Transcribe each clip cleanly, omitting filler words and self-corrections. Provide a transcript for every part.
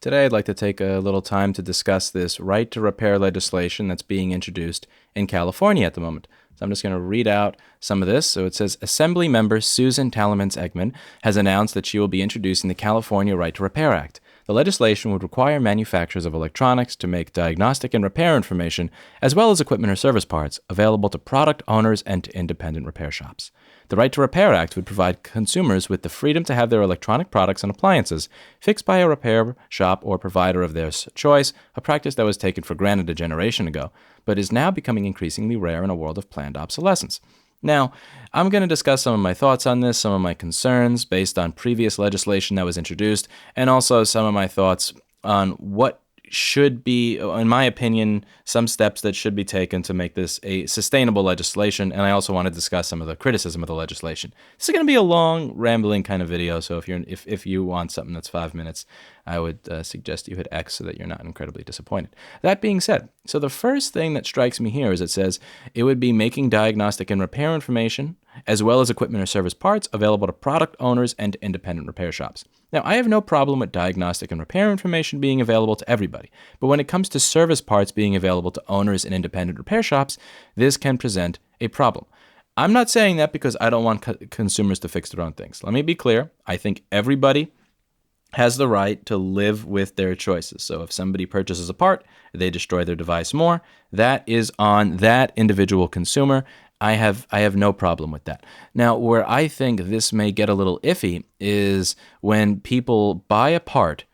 Today, I'd like to take a little time to discuss this right to repair legislation that's being introduced in California at the moment. So I'm just going to read out some of this. So it says, Assembly member Susan Tallemans-Eggman has announced that she will be introducing the California Right to Repair Act. The legislation would require manufacturers of electronics to make diagnostic and repair information, as well as equipment or service parts, available to product owners and to independent repair shops. The Right to Repair Act would provide consumers with the freedom to have their electronic products and appliances fixed by a repair shop or provider of their choice, a practice that was taken for granted a generation ago, but is now becoming increasingly rare in a world of planned obsolescence. Now, I'm going to discuss some of my thoughts on this, some of my concerns based on previous legislation that was introduced, and also some of my thoughts on what should be, in my opinion, some steps that should be taken to make this a sustainable legislation. And I also want to discuss some of the criticism of the legislation. This is going to be a long, rambling kind of video. So if you want something that's 5 minutes, I would suggest you hit X so that you're not incredibly disappointed. That being said, so the first thing that strikes me here is it says it would be making diagnostic and repair information, as well as equipment or service parts, available to product owners and to independent repair shops. Now, I have no problem with diagnostic and repair information being available to everybody, but when it comes to service parts being available to owners and independent repair shops, this can present a problem. I'm not saying that because I don't want consumers to fix their own things. Let me be clear. I think everybody has the right to live with their choices. So if somebody purchases a part, they destroy their device more, that is on that individual consumer. I have no problem with that. Now, where I think this may get a little iffy is when people buy a part,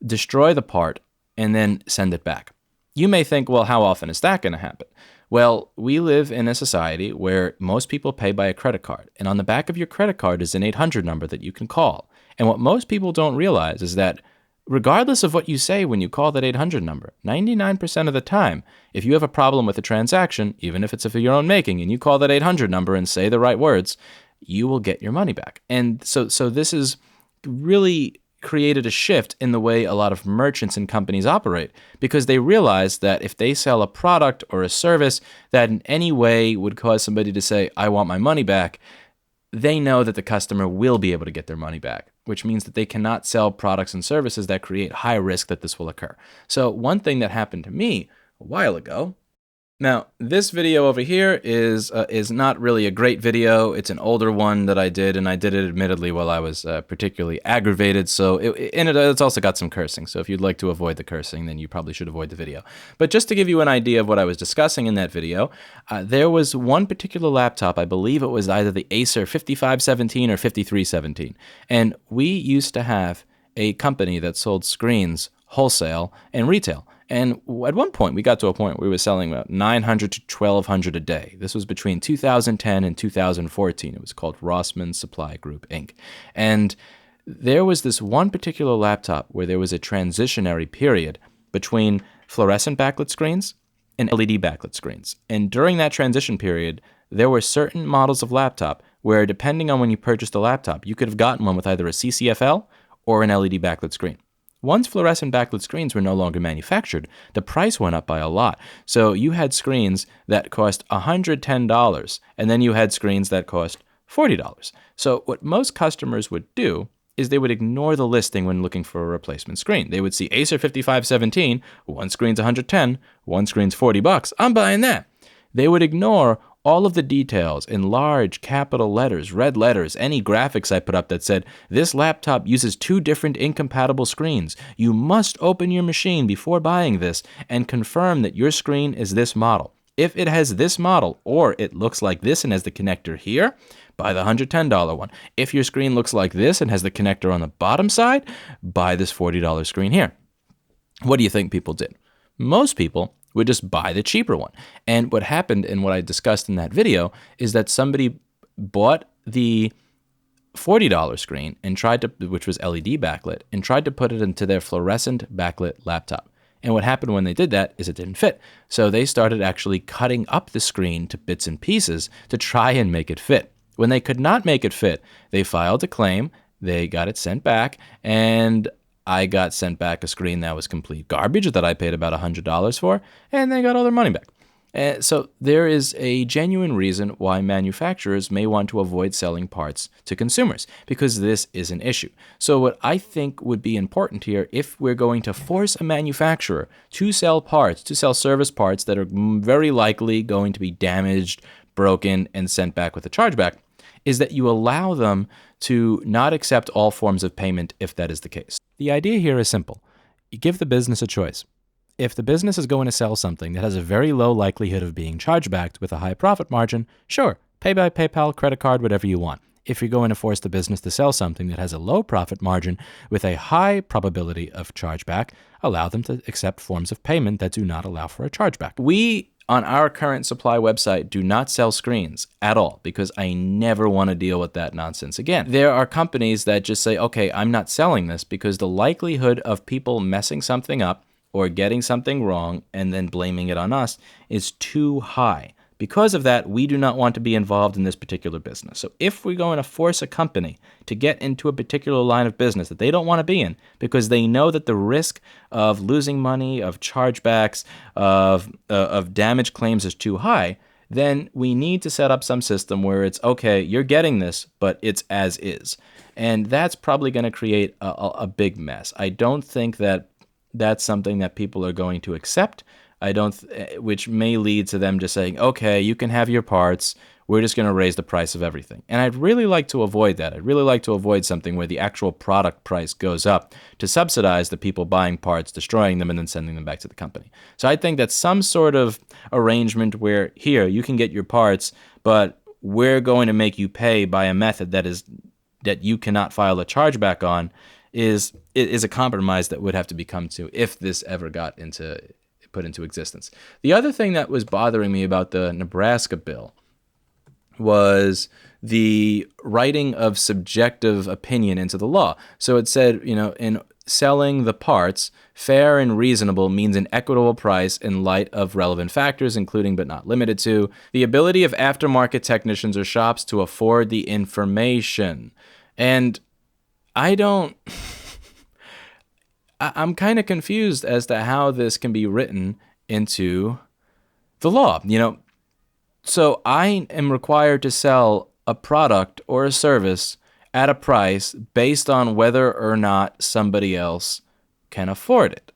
destroy the part, and then send it back. You may think, well, how often is that going to happen? Well, we live in a society where most people pay by a credit card, and on the back of your credit card is an 800 number that you can call. And what most people don't realize is that regardless of what you say when you call that 800 number, 99% of the time, if you have a problem with a transaction, even if it's of your own making, and you call that 800 number and say the right words, you will get your money back. And so this has really created a shift in the way a lot of merchants and companies operate, because they realize that if they sell a product or a service that in any way would cause somebody to say, I want my money back, they know that the customer will be able to get their money back, which means that they cannot sell products and services that create high risk that this will occur. So one thing that happened to me a while ago. Now, this video over here is not really a great video. It's an older one that I did, and I did it admittedly while I was particularly aggravated. So it's also got some cursing. So if you'd like to avoid the cursing, then you probably should avoid the video. But just to give you an idea of what I was discussing in that video, there was one particular laptop. I believe it was either the Acer 5517 or 5317. And we used to have a company that sold screens wholesale and retail. And at one point, we got to a point where we were selling about 900 to 1,200 a day. This was between 2010 and 2014. It was called Rossmann Supply Group, Inc. And there was this one particular laptop where there was a transitionary period between fluorescent backlit screens and LED backlit screens. And during that transition period, there were certain models of laptop where, depending on when you purchased a laptop, you could have gotten one with either a CCFL or an LED backlit screen. Once fluorescent backlit screens were no longer manufactured, the price went up by a lot. So you had screens that cost $110, and then you had screens that cost $40. So what most customers would do is they would ignore the listing when looking for a replacement screen. They would see Acer 5517, one screen's $110, one screen's $40. I'm buying that. They would ignore all of the details in large capital letters, red letters, any graphics I put up that said, this laptop uses 2 different incompatible screens. You must open your machine before buying this and confirm that your screen is this model. If it has this model, or it looks like this and has the connector here, buy the $110 one. If your screen looks like this and has the connector on the bottom side, buy this $40 screen here. What do you think people did? Most people would just buy the cheaper one. And what happened, and what I discussed in that video, is that somebody bought the $40 screen and tried to, which was LED backlit, and tried to put it into their fluorescent backlit laptop. And what happened when they did that is it didn't fit. So they started actually cutting up the screen to bits and pieces to try and make it fit. When they could not make it fit, they filed a claim, they got it sent back, and I got sent back a screen that was complete garbage that I paid about $100 for, and they got all their money back. So there is a genuine reason why manufacturers may want to avoid selling parts to consumers, because this is an issue. So what I think would be important here, if we're going to force a manufacturer to sell parts, to sell service parts that are very likely going to be damaged, broken, and sent back with a chargeback, is that you allow them to not accept all forms of payment if that is the case. The idea here is simple. You give the business a choice. If the business is going to sell something that has a very low likelihood of being chargebacked with a high profit margin, sure, pay by PayPal, credit card, whatever you want. If you're going to force the business to sell something that has a low profit margin with a high probability of chargeback, allow them to accept forms of payment that do not allow for a chargeback. We, on our current supply website, do not sell screens at all, because I never want to deal with that nonsense again. There are companies that just say, okay, I'm not selling this because the likelihood of people messing something up or getting something wrong and then blaming it on us is too high. Because of that, we do not want to be involved in this particular business. So if we're going to force a company to get into a particular line of business that they don't want to be in because they know that the risk of losing money, of chargebacks, of damage claims is too high, then we need to set up some system where it's, okay, you're getting this, but it's as is. And that's probably going to create a big mess. I don't think that that's something that people are going to accept. Which may lead to them just saying, okay, you can have your parts. We're just going to raise the price of everything. And I'd really like to avoid that. I'd really like to avoid something where the actual product price goes up to subsidize the people buying parts, destroying them, and then sending them back to the company. So I think that some sort of arrangement where, here, you can get your parts, but we're going to make you pay by a method that you cannot file a chargeback on is a compromise that would have to be come to if this ever got put into existence. The other thing that was bothering me about the Nebraska bill was the writing of subjective opinion into the law. So it said, in selling the parts, fair and reasonable means an equitable price in light of relevant factors, including but not limited to the ability of aftermarket technicians or shops to afford the information. And I'm kind of confused as to how this can be written into the law. So I am required to sell a product or a service at a price based on whether or not somebody else can afford it.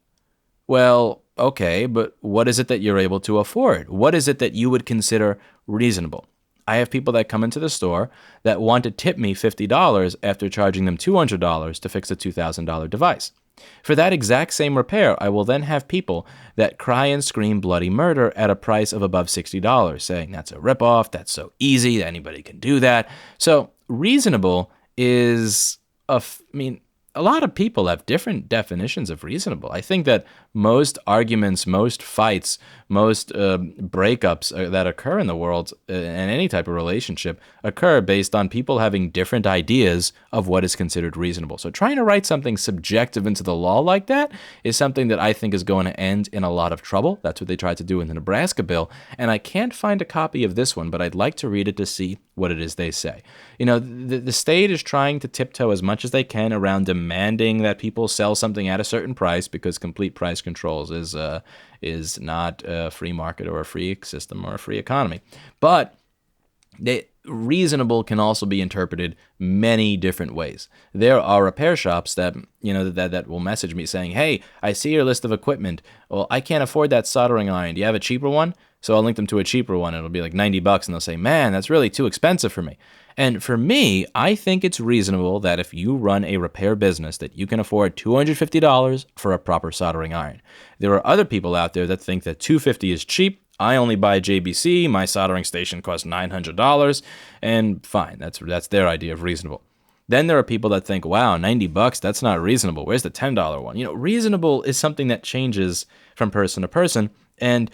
Well, okay, but what is it that you're able to afford? What is it that you would consider reasonable? I have people that come into the store that want to tip me $50 after charging them $200 to fix a $2,000 device. For that exact same repair, I will then have people that cry and scream bloody murder at a price of above $60, saying that's a ripoff, that's so easy, anybody can do that. So reasonable is, a lot of people have different definitions of reasonable. I think that most arguments, most fights, most breakups that occur in the world in any type of relationship occur based on people having different ideas of what is considered reasonable. So trying to write something subjective into the law like that is something that I think is going to end in a lot of trouble. That's what they tried to do in the Nebraska bill. And I can't find a copy of this one, but I'd like to read it to see what it is they say. The state is trying to tiptoe as much as they can around demanding that people sell something at a certain price because complete price controls is not a free market or a free system or a free economy. But reasonable can also be interpreted many different ways. There are repair shops that that will message me saying, "Hey, I see your list of equipment. Well, I can't afford that soldering iron. Do you have a cheaper one?" So I'll link them to a cheaper one. It'll be like $90, and they'll say, "Man, that's really too expensive for me." And for me, I think it's reasonable that if you run a repair business that you can afford $250 for a proper soldering iron. There are other people out there that think that $250 is cheap. I only buy JBC, my soldering station costs $900, and fine, that's their idea of reasonable. Then there are people that think, wow, $90, that's not reasonable. Where's the $10 one? Reasonable is something that changes from person to person, and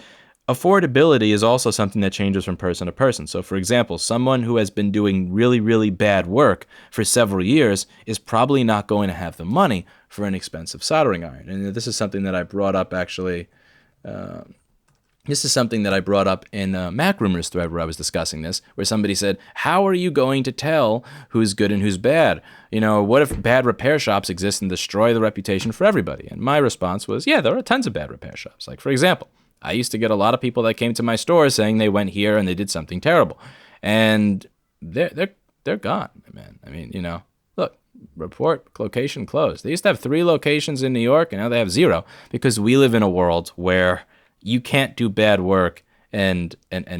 affordability is also something that changes from person to person. So, for example, someone who has been doing really, really bad work for several years is probably not going to have the money for an expensive soldering iron. And this is something that I brought up actually. This is something that I brought up in a Mac Rumors thread where I was discussing this, where somebody said, how are you going to tell who's good and who's bad? What if bad repair shops exist and destroy the reputation for everybody? And my response was, yeah, there are tons of bad repair shops. Like, for example, I used to get a lot of people that came to my store saying they went here and they did something terrible. And they're gone, man. I mean, look, report location closed. They used to have 3 locations in New York, and now they have 0 because we live in a world where you can't do bad work and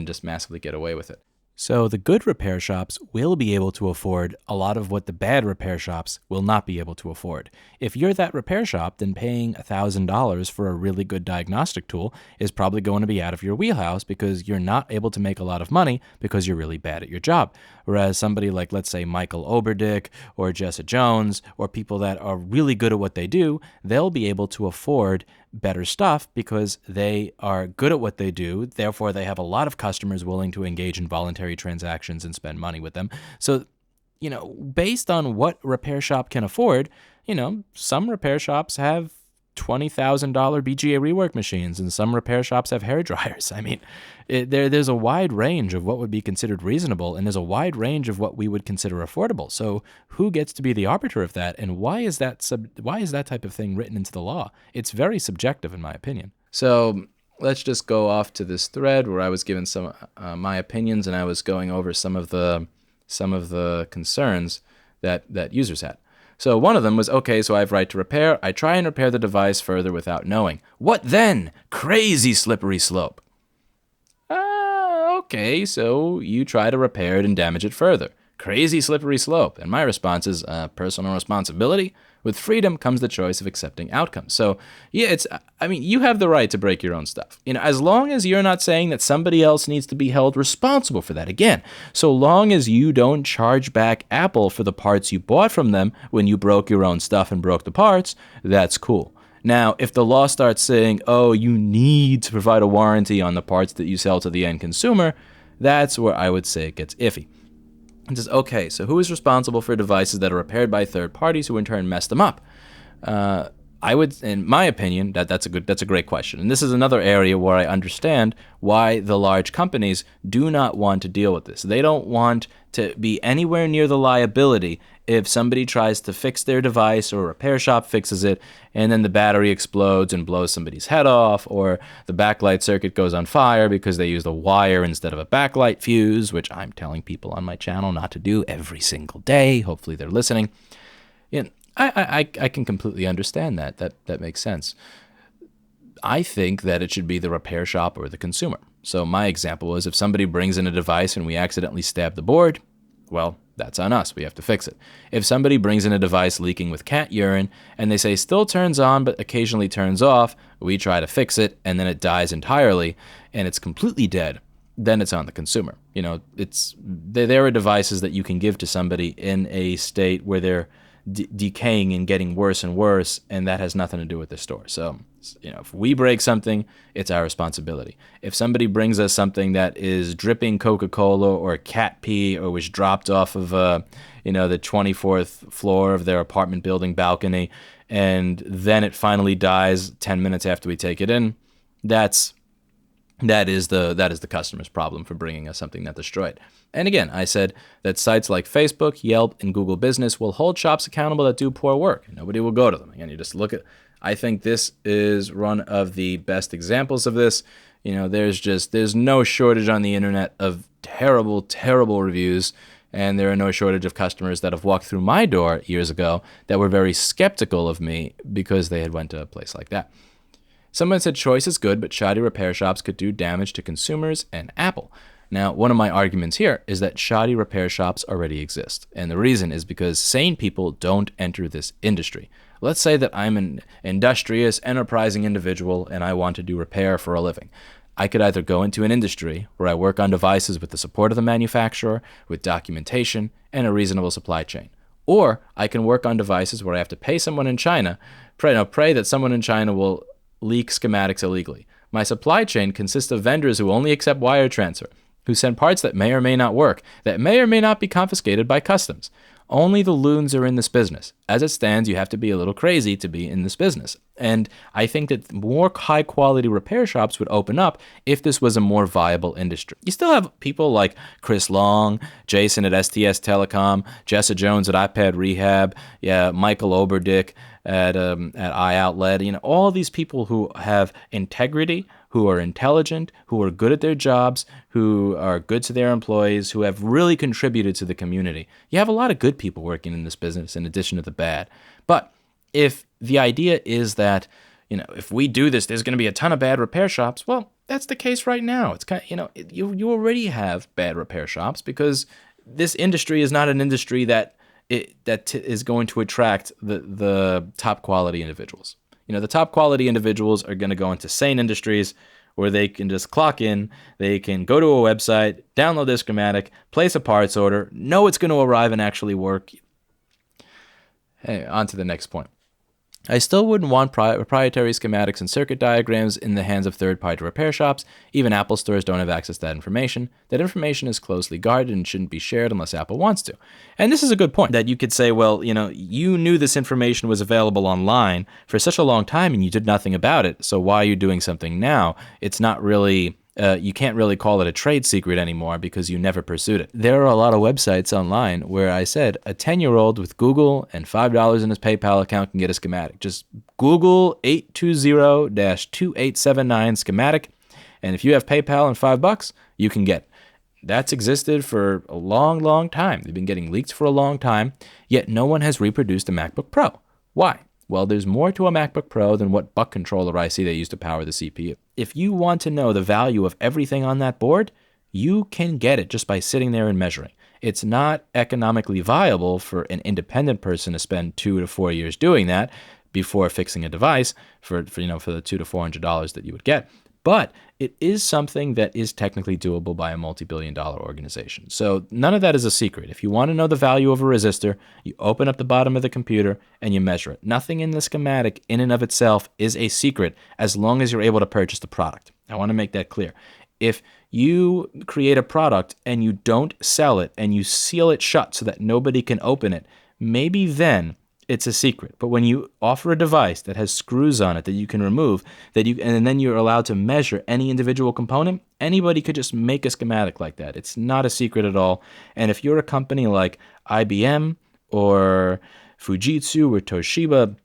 just massively get away with it. So the good repair shops will be able to afford a lot of what the bad repair shops will not be able to afford. If you're that repair shop, then paying $1,000 for a really good diagnostic tool is probably going to be out of your wheelhouse because you're not able to make a lot of money because you're really bad at your job. Whereas somebody like, let's say, Michael Oberdick or Jessa Jones or people that are really good at what they do, they'll be able to afford better stuff because they are good at what they do. Therefore, they have a lot of customers willing to engage in voluntary transactions and spend money with them. So, based on what repair shop can afford, some repair shops have $20,000 BGA rework machines, and some repair shops have hair dryers. I mean, there's a wide range of what would be considered reasonable, and there's a wide range of what we would consider affordable. So, who gets to be the arbiter of that, and why is that type of thing written into the law? It's very subjective, in my opinion. So, let's just go off to this thread where I was given some my opinions, and I was going over some of the concerns that users had. So one of them was, okay, so I have right to repair. I try and repair the device further without knowing. What then? Crazy slippery slope. Okay, so you try to repair it and damage it further. Crazy slippery slope. And my response is personal responsibility. With freedom comes the choice of accepting outcomes. So, yeah, you have the right to break your own stuff. As long as you're not saying that somebody else needs to be held responsible for that. Again, so long as you don't charge back Apple for the parts you bought from them when you broke your own stuff and broke the parts, that's cool. Now, if the law starts saying, oh, you need to provide a warranty on the parts that you sell to the end consumer, that's where I would say it gets iffy. It says, okay, so who is responsible for devices that are repaired by third parties who in turn mess them up? I would, in my opinion, that's a great question. And this is another area where I understand why the large companies do not want to deal with this. They don't want to be anywhere near the liability if somebody tries to fix their device or a repair shop fixes it and then the battery explodes and blows somebody's head off, or the backlight circuit goes on fire because they used a wire instead of a backlight fuse, which I'm telling people on my channel not to do every single day. Hopefully they're listening. I can completely understand that. That makes sense. I think that it should be the repair shop or the consumer. So my example was if somebody brings in a device and we accidentally stab the board, well, that's on us. We have to fix it. If somebody brings in a device leaking with cat urine and they say still turns on but occasionally turns off, we try to fix it and then it dies entirely and it's completely dead, then it's on the consumer. There are devices that you can give to somebody in a state where they're decaying and getting worse and worse, and that has nothing to do with the store. So, if we break something, it's our responsibility. If somebody brings us something that is dripping Coca-Cola or cat pee or was dropped off of, the 24th floor of their apartment building balcony, and then it finally dies 10 minutes after we take it in, that is the customer's problem for bringing us something that destroyed. And again, I said that sites like Facebook, Yelp, and Google Business will hold shops accountable that do poor work. Nobody will go to them. Again, you just look at. I think this is one of the best examples of this. There's no shortage on the internet of terrible, terrible reviews, and there are no shortage of customers that have walked through my door years ago that were very skeptical of me because they had went to a place like that. Someone said choice is good, but shoddy repair shops could do damage to consumers and Apple. Now, one of my arguments here is that shoddy repair shops already exist. And the reason is because sane people don't enter this industry. Let's say that I'm an industrious, enterprising individual and I want to do repair for a living. I could either go into an industry where I work on devices with the support of the manufacturer, with documentation, and a reasonable supply chain. Or I can work on devices where I have to pay someone in China, pray that someone in China will leak schematics illegally. My supply chain consists of vendors who only accept wire transfer, who send parts that may or may not work, that may or may not be confiscated by customs. Only the loons are in this business. As it stands, you have to be a little crazy to be in this business. And I think that more high-quality repair shops would open up if this was a more viable industry. You still have people like Chris Long, Jason at STS Telecom, Jessa Jones at iPad Rehab, Michael Oberdick at iOutlet. All these people who have integrity, who are intelligent, who are good at their jobs, who are good to their employees, who have really contributed to the community. You have a lot of good people working in this business in addition to the bad. But if the idea is that, if we do this, there's going to be a ton of bad repair shops, well, that's the case right now. It's kind of, you already have bad repair shops because this industry is not an industry that is going to attract the top quality individuals. The top quality individuals are going to go into sane industries where they can just clock in, they can go to a website, download their schematic, place a parts order, know it's going to arrive and actually work. Hey, on to the next point. I still wouldn't want proprietary schematics and circuit diagrams in the hands of third-party repair shops. Even Apple stores don't have access to that information. That information is closely guarded and shouldn't be shared unless Apple wants to. And this is a good point that you could say, well, you knew this information was available online for such a long time and you did nothing about it, so why are you doing something now? It's not really... you can't really call it a trade secret anymore because you never pursued it. There are a lot of websites online where I said a 10-year-old with Google and $5 in his PayPal account can get a schematic. Just Google 820-2879 schematic, and if you have PayPal and $5, you can get it. That's existed for a long, long time. They've been getting leaked for a long time, yet no one has reproduced a MacBook Pro. Why? Well, there's more to a MacBook Pro than what buck controller IC they use to power the CPU. If you want to know the value of everything on that board, you can get it just by sitting there and measuring. It's not economically viable for an independent person to spend 2 to 4 years doing that before fixing a device for the $200 to $400 that you would get. But it is something that is technically doable by a multi-billion-dollar organization. So none of that is a secret. If you want to know the value of a resistor, you open up the bottom of the computer and you measure it. Nothing in the schematic in and of itself is a secret as long as you're able to purchase the product. I want to make that clear. If you create a product and you don't sell it and you seal it shut so that nobody can open it, maybe then it's a secret. But when you offer a device that has screws on it that you can remove, and then you're allowed to measure any individual component, anybody could just make a schematic like that. It's not a secret at all. And if you're a company like IBM or Fujitsu or Toshiba,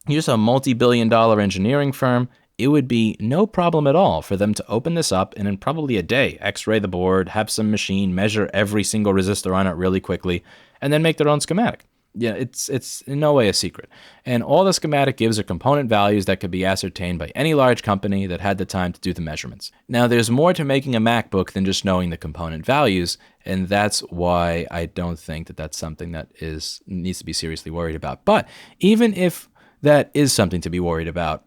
you're just a multi-billion-dollar engineering firm, it would be no problem at all for them to open this up and in probably a day, x-ray the board, have some machine measure every single resistor on it really quickly, and then make their own schematic. Yeah, it's in no way a secret. And all the schematic gives are component values that could be ascertained by any large company that had the time to do the measurements. Now, there's more to making a MacBook than just knowing the component values, and that's why I don't think that that's something that needs to be seriously worried about. But even if that is something to be worried about,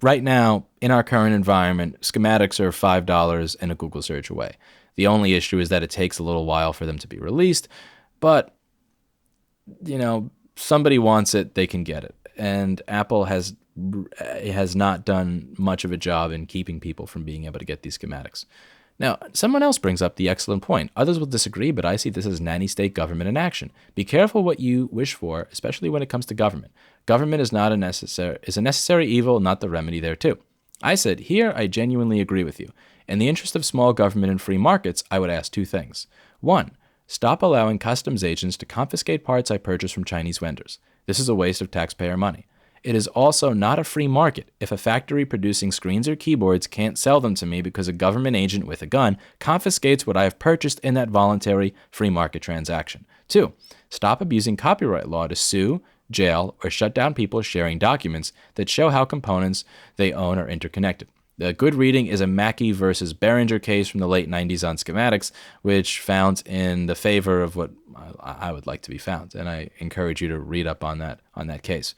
right now, in our current environment, schematics are $5 and a Google search away. The only issue is that it takes a little while for them to be released, but somebody wants it, they can get it. And Apple has not done much of a job in keeping people from being able to get these schematics. Now, someone else brings up the excellent point. Others will disagree, but I see this as nanny state government in action. Be careful what you wish for, especially when it comes to government. Government is a necessary evil, not the remedy thereto. I said, here I genuinely agree with you. In the interest of small government and free markets, I would ask 2 things. 1, stop allowing customs agents to confiscate parts I purchase from Chinese vendors. This is a waste of taxpayer money. It is also not a free market if a factory producing screens or keyboards can't sell them to me because a government agent with a gun confiscates what I have purchased in that voluntary free market transaction. 2, stop abusing copyright law to sue, jail, or shut down people sharing documents that show how components they own are interconnected. The good reading is a Mackey versus Behringer case from the late 90s on schematics, which found in the favor of what I would like to be found. And I encourage you to read up on that case.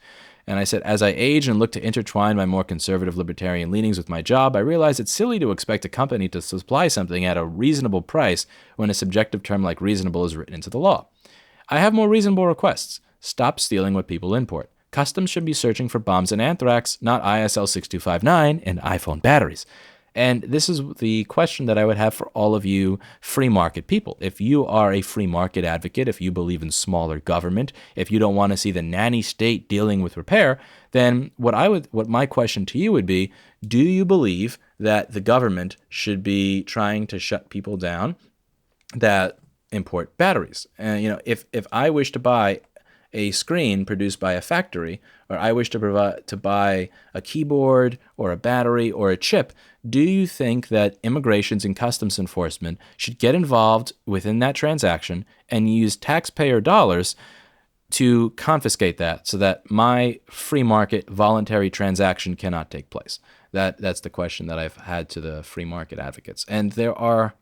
And I said, as I age and look to intertwine my more conservative libertarian leanings with my job, I realize it's silly to expect a company to supply something at a reasonable price when a subjective term like reasonable is written into the law. I have more reasonable requests. Stop stealing what people import. Customs should be searching for bombs and anthrax, not ISL 6259 and iPhone batteries. And this is the question that I would have for all of you free market people. If you are a free market advocate, if you believe in smaller government, if you don't want to see the nanny state dealing with repair, then what my question to you would be, do you believe that the government should be trying to shut people down that import batteries? And if I wish to buy a screen produced by a factory, or I wish to buy a keyboard or a battery or a chip, do you think that immigrations and customs enforcement should get involved within that transaction and use taxpayer dollars to confiscate that so that my free market voluntary transaction cannot take place? That's the question that I've had to the free market advocates. And there are,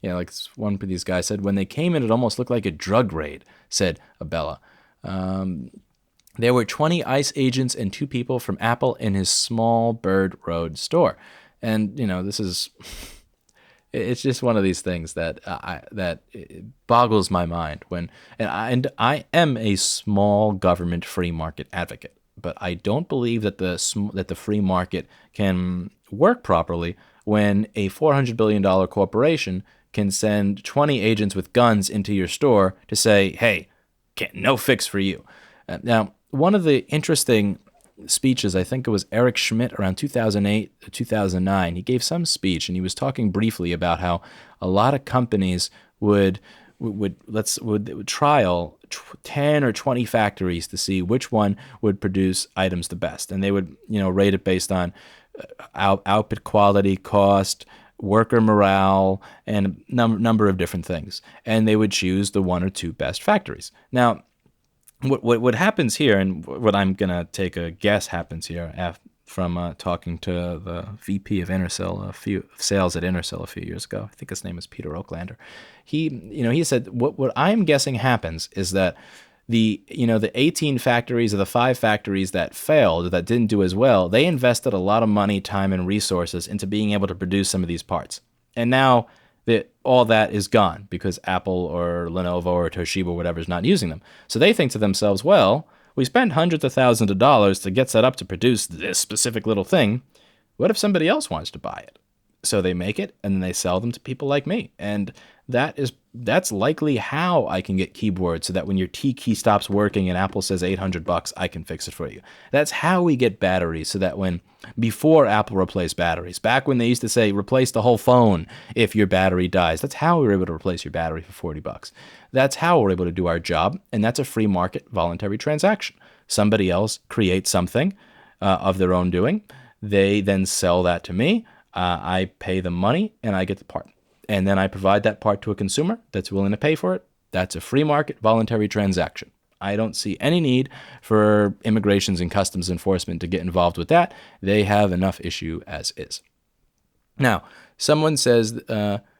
like one of these guys said, when they came in, it almost looked like a drug raid, said Abella. There were 20 ICE agents and 2 people from Apple in his Small Bird Road store. And, this is, it's just one of these things that it boggles my mind and I am a small government free market advocate, but I don't believe that the free market can work properly when a $400 billion corporation can send 20 agents with guns into your store to say, hey, no fix for you. Now, one of the interesting speeches, I think it was Eric Schmidt around 2008, 2009, he gave some speech and he was talking briefly about how a lot of companies would trial 10 or 20 factories to see which one would produce items the best. And they would, rate it based on output quality, cost, worker morale, and a number of different things. And they would choose the 1 or 2 best factories. Now, what happens here, and what I'm going to take a guess happens here from talking to the VP of sales at Intercell a few years ago. I think his name is Peter Oaklander. He said what I'm guessing happens is that the 18 factories or the 5 factories that failed, that didn't do as well, they invested a lot of money, time, and resources into being able to produce some of these parts. And now all that is gone because Apple or Lenovo or Toshiba or whatever is not using them. So they think to themselves, well, we spent hundreds of thousands of dollars to get set up to produce this specific little thing. What if somebody else wants to buy it? So they make it and then they sell them to people like me. And that's likely how I can get keyboards so that when your T key stops working and Apple says $800, I can fix it for you. That's how we get batteries so that before Apple replaced batteries, back when they used to say replace the whole phone if your battery dies, that's how we were able to replace your battery for $40. That's how we're able to do our job, and that's a free market voluntary transaction. Somebody else creates something of their own doing. They then sell that to me. I pay them money, and I get the part. And then I provide that part to a consumer that's willing to pay for it. That's a free market voluntary transaction. I don't see any need for immigrations and customs enforcement to get involved with that. They have enough issue as is. Now, someone says,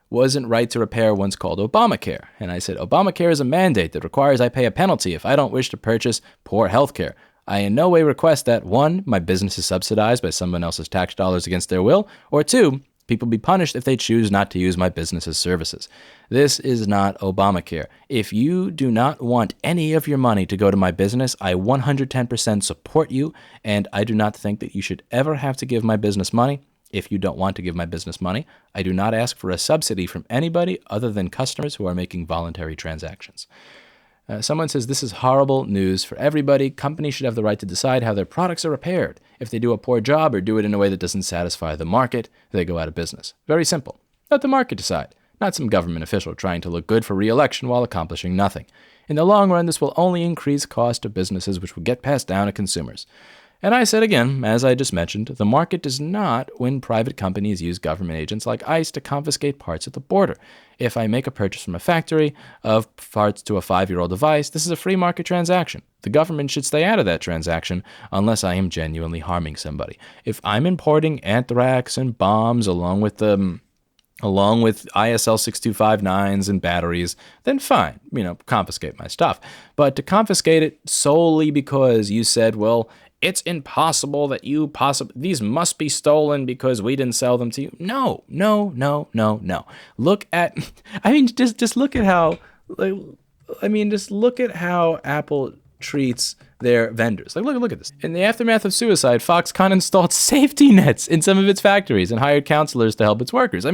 wasn't right to repair once called Obamacare. And I said, Obamacare is a mandate that requires I pay a penalty if I don't wish to purchase poor health care. I in no way request that, 1, my business is subsidized by someone else's tax dollars against their will, or 2, people be punished if they choose not to use my business's services. This is not Obamacare. If you do not want any of your money to go to my business, I 110% support you, and I do not think that you should ever have to give my business money. If you don't want to give my business money, I do not ask for a subsidy from anybody other than customers who are making voluntary transactions. Someone says, this is horrible news for everybody. Companies should have the right to decide how their products are repaired. If they do a poor job or do it in a way that doesn't satisfy the market, they go out of business. Very simple. Let the market decide, not some government official trying to look good for re-election while accomplishing nothing. In the long run, this will only increase cost to businesses, which will get passed down to consumers. And I said again, as I just mentioned, the market does not when private companies use government agents like ICE to confiscate parts at the border. If I make a purchase from a factory of parts to a 5-year-old device, this is a free market transaction. The government should stay out of that transaction unless I am genuinely harming somebody. If I'm importing anthrax and bombs along with ISL 6259s and batteries, then fine, confiscate my stuff. But to confiscate it solely because you said, well, it's impossible that these must be stolen because we didn't sell them to you. No. Look at, just look at how, just look at how Apple treats their vendors. Look at this. In the aftermath of suicide, Foxconn installed safety nets in some of its factories and hired counselors to help its workers.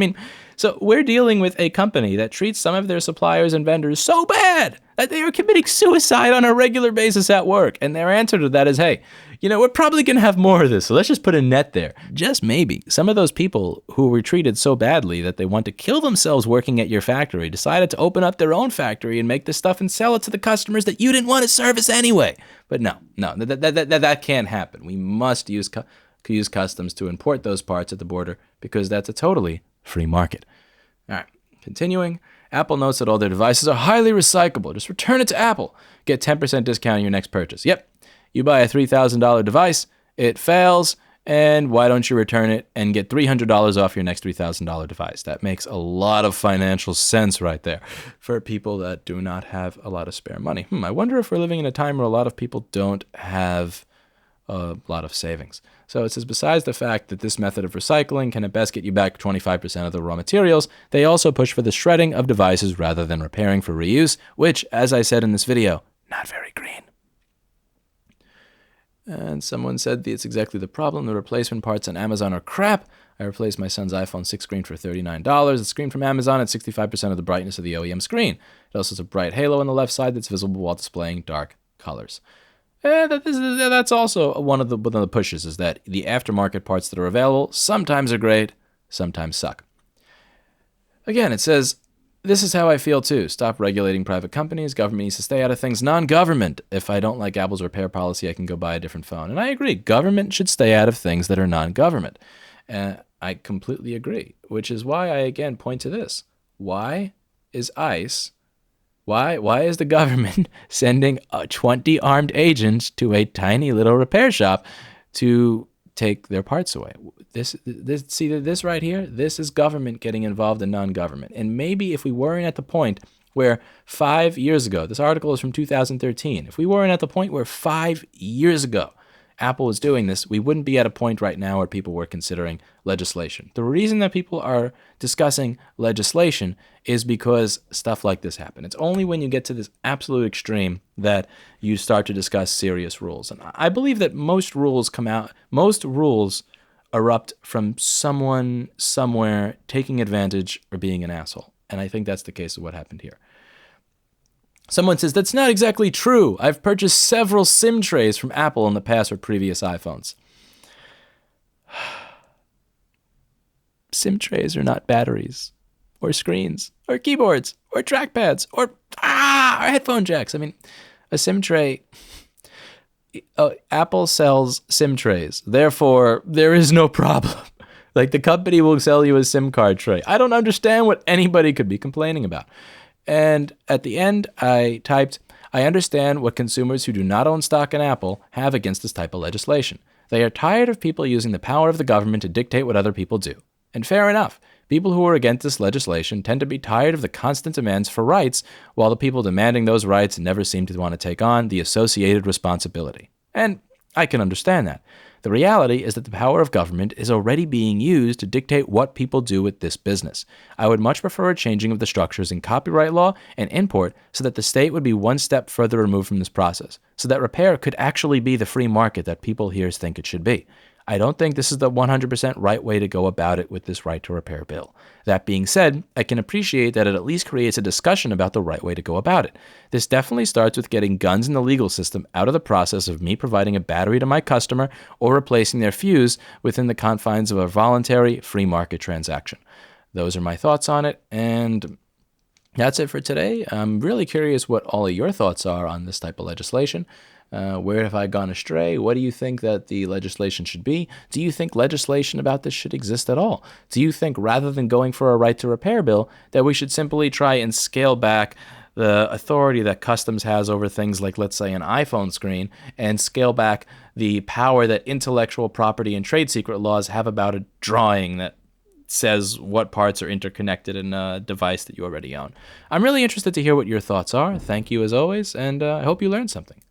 So we're dealing with a company that treats some of their suppliers and vendors so bad that they are committing suicide on a regular basis at work. And their answer to that is, hey, we're probably going to have more of this, so let's just put a net there. Just maybe some of those people who were treated so badly that they want to kill themselves working at your factory decided to open up their own factory and make this stuff and sell it to the customers that you didn't want to service anyway. But no, that can't happen. We must use customs to import those parts at the border because that's a totally free market. All right, continuing. Apple notes that all their devices are highly recyclable. Just return it to Apple. Get 10% discount on your next purchase. Yep. You buy a $3,000 device, it fails, and why don't you return it and get $300 off your next $3,000 device? That makes a lot of financial sense right there for people that do not have a lot of spare money. I wonder if we're living in a time where a lot of people don't have a lot of savings. So it says, besides the fact that this method of recycling can at best get you back 25% of the raw materials, they also push for the shredding of devices rather than repairing for reuse, which, as I said in this video, not very green. And someone said it's exactly the problem. The replacement parts on Amazon are crap. I replaced my son's iPhone 6 screen for $39. The screen from Amazon at 65% of the brightness of the OEM screen. It also has a bright halo on the left side that's visible while displaying dark colors. That's also one of the pushes, is that the aftermarket parts that are available sometimes are great, sometimes suck. Again, it says, this is how I feel too. Stop regulating private companies. Government needs to stay out of things. Non-government. If I don't like Apple's repair policy, I can go buy a different phone. And I agree. Government should stay out of things that are non-government. I completely agree, which is why I again point to this. Why is ICE... Why is the government sending 20 armed agents to a tiny little repair shop to take their parts away? This right here, this is government getting involved in non-government. And maybe if we weren't at the point where 5 years ago, this article is from 2013, if we weren't at the point where 5 years ago Apple was doing this, we wouldn't be at a point right now where people were considering legislation. The reason that people are discussing legislation is because stuff like this happen. It's only when you get to this absolute extreme that you start to discuss serious rules. And I believe that most rules erupt from someone somewhere taking advantage or being an asshole. And I think that's the case of what happened here. Someone says, that's not exactly true. I've purchased several SIM trays from Apple in the past or previous iPhones. SIM trays are not batteries or screens or keyboards or trackpads or headphone jacks. I mean, a SIM tray, Apple sells SIM trays. Therefore, there is no problem. Like, the company will sell you a SIM card tray. I don't understand what anybody could be complaining about. And at the end, I typed, I understand what consumers who do not own stock in Apple have against this type of legislation. They are tired of people using the power of the government to dictate what other people do. And fair enough. People who are against this legislation tend to be tired of the constant demands for rights, while the people demanding those rights never seem to want to take on the associated responsibility. And I can understand that. The reality is that the power of government is already being used to dictate what people do with this business. I would much prefer a changing of the structures in copyright law and import so that the state would be one step further removed from this process, so that repair could actually be the free market that people here think it should be. I don't think this is the 100% right way to go about it with this right to repair bill. That being said, I can appreciate that it at least creates a discussion about the right way to go about it. This definitely starts with getting guns in the legal system out of the process of me providing a battery to my customer or replacing their fuse within the confines of a voluntary free market transaction. Those are my thoughts on it, and that's it for today. I'm really curious what all of your thoughts are on this type of legislation. Where have I gone astray? What do you think that the legislation should be? Do you think legislation about this should exist at all? Do you think rather than going for a right to repair bill, that we should simply try and scale back the authority that customs has over things like, let's say, an iPhone screen, and scale back the power that intellectual property and trade secret laws have about a drawing that says what parts are interconnected in a device that you already own? I'm really interested to hear what your thoughts are. Thank you as always, and I hope you learned something.